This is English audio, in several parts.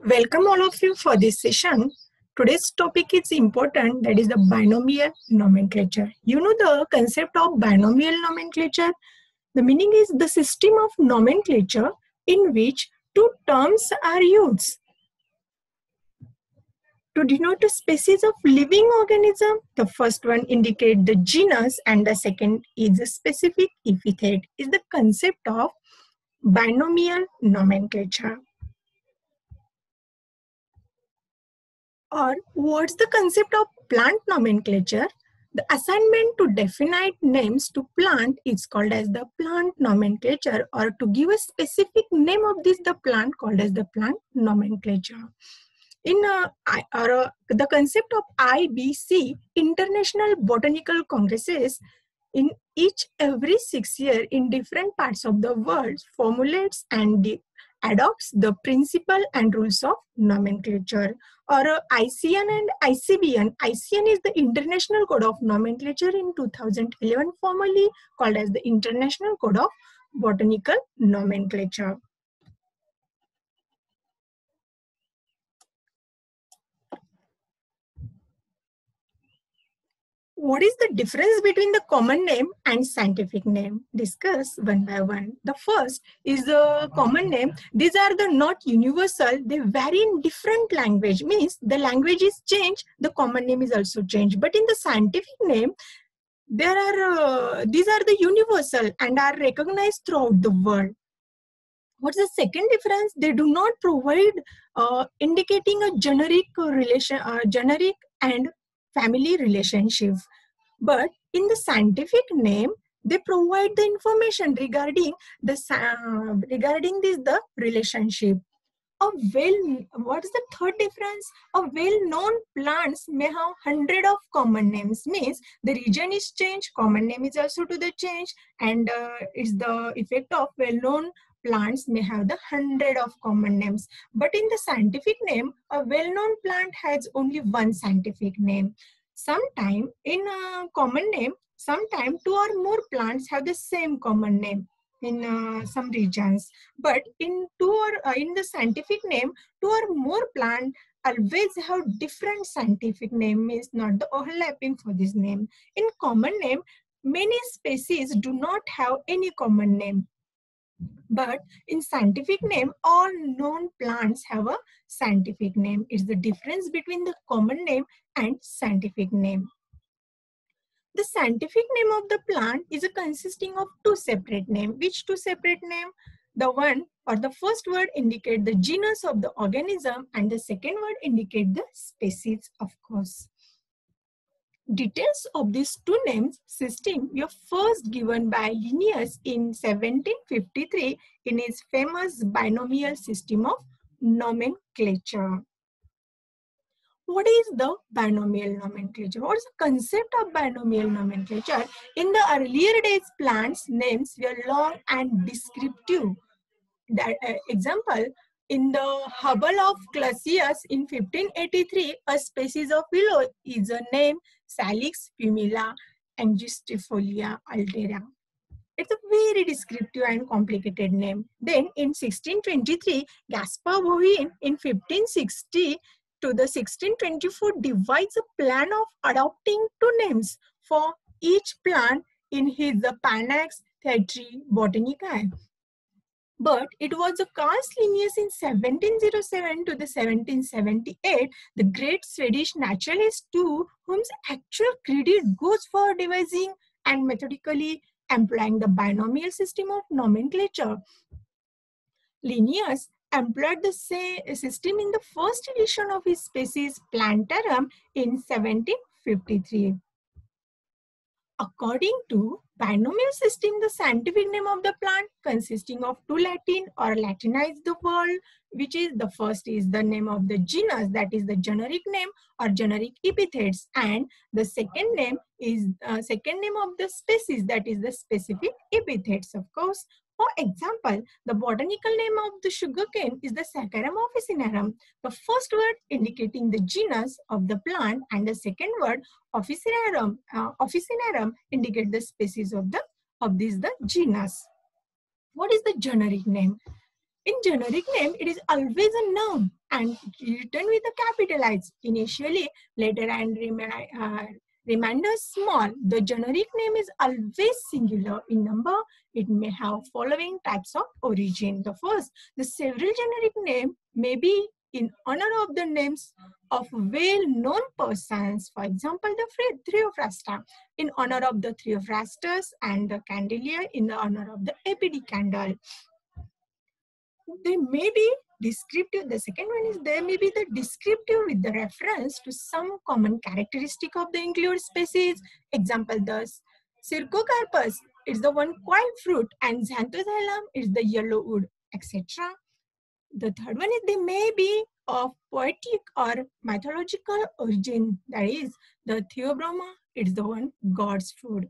Welcome all of you for this session. Today's topic is important, that is the binomial nomenclature. You know the concept of binomial nomenclature? The meaning is the system of nomenclature in which two terms are used to denote a species of living organism. The first one indicates the genus and the second is a specific epithet. Is the concept of binomial nomenclature. Or what's the concept of plant nomenclature? The assignment to definite names to plant is called as the plant nomenclature, or to give a specific name of the plant called as the plant nomenclature. The concept of IBC, International Botanical Congresses, in each every 6 years in different parts of the world formulates and adopts the principle and rules of nomenclature, or ICN and ICBN. ICN is the International Code of Nomenclature in 2011, formerly called as the International Code of Botanical Nomenclature. What is the difference between the common name and scientific name? Discuss one by one. The first is the common name. These are the not universal. They vary in different language. Means the language is changed, the common name is also changed. But in the scientific name, these are the universal and are recognized throughout the world. What's the second difference? They do not provide indicating a generic generic and family relationships. But in the scientific name, they provide the information regarding the relationship. What is the third difference? A well-known plants may have 100 of common names. Means the region is changed, common name is also to the change, and it's the effect of well-known plants may have the 100 of common names. But in the scientific name, a well-known plant has only one scientific name. Sometime in a common name, sometime two or more plants have the same common name in some regions. But in the scientific name, two or more plant always have different scientific name, means not the overlapping for this name. In common name, many species do not have any common name. But in scientific name, all known plants have a scientific name. It's the difference between the common name and scientific name. The scientific name of the plant is consisting of two separate names. Which two separate names? The one or the first word indicate the genus of the organism, and the second word indicate the species, of course. Details of these two names system were first given by Linnaeus in 1753 in his famous binomial system of nomenclature. What is the binomial nomenclature? What is the concept of binomial nomenclature? In the earlier days, plants' names were long and descriptive. Example, in the Hubble of Clusius in 1583, a species of willow is named Salix pumila angustifolia altera. It's a very descriptive and complicated name. Then in 1623, Gaspar Bovin in 1560 to the 1624 devised a plan of adopting two names for each plant in his Panax Theatri Botanicae. But it was Carl Linnaeus in 1707 to the 1778, the great Swedish naturalist to whom actual credit goes for devising and methodically employing the binomial system of nomenclature. Linnaeus employed the same system in the first edition of his species Plantarum in 1753. According to binomial system, the scientific name of the plant consisting of two Latin or Latinized the word, which is the first is the name of the genus, that is the generic name or generic epithets, and the second name is second name of the species, that is the specific epithets, of course. For example, the botanical name of the sugarcane is the Saccharum officinarum. The first word indicating the genus of the plant, and the second word officinarum indicate the species of the genus. What is the generic name? In generic name, it is always a noun. and written with a capitalized initially, later, and remainder small. The generic name is always singular in number. It may have following types of origin. The first, the several generic name may be in honor of the names of well-known persons. For example, the Theophrasta in honor of the Theophrastus, and the Candelier in the honor of the Epidicandle. They may be descriptive. The second one is there may be the descriptive with the reference to some common characteristic of the included species. Example, the Circocarpus is the one quiet fruit, and Xanthoxylum is the yellow wood, etc. The third one is they may be of poetic or mythological origin. That is, the Theobroma is the one God's food.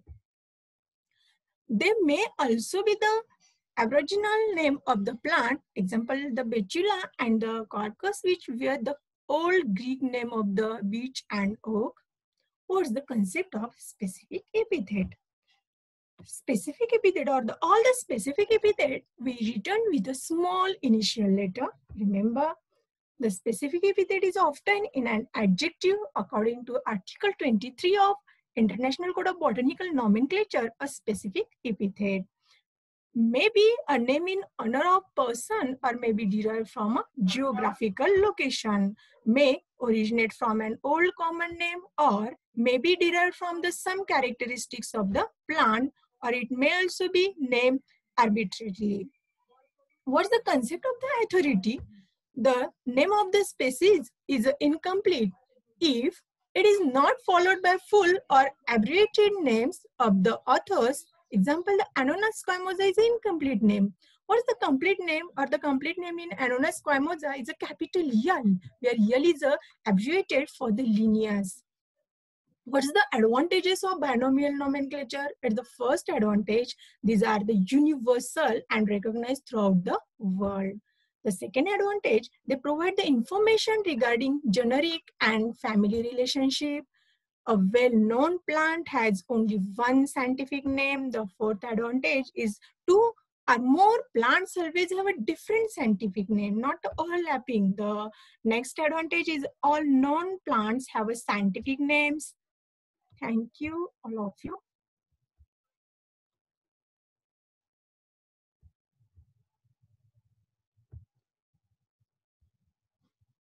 They may also be the Aboriginal name of the plant, example the Betula and the Quercus, which were the old Greek name of the beech and oak. What's the concept of specific epithet? Specific epithet, or all the specific epithet we return with a small initial letter. Remember, the specific epithet is often in an adjective according to Article 23 of International Code of Botanical Nomenclature. A specific epithet may be a name in honor of person, or may be derived from a geographical location, may originate from an old common name, or may be derived from the some characteristics of the plant, or it may also be named arbitrarily. What's the concept of the authority? The name of the species is incomplete if it is not followed by full or abbreviated names of the authors. Example, the Anonas squamosa is an incomplete name. What is the complete name, or the complete name in Anonas squamosa is a capital L, where L is abbreviated for the lineage. What is the advantages of binomial nomenclature? At the first advantage, these are the universal and recognized throughout the world. The second advantage, they provide the information regarding generic and family relationship. A well-known plant has only one scientific name. The fourth advantage is two or more plants always have a different scientific name, not overlapping. The next advantage is all known plants have a scientific names. Thank you, all of you.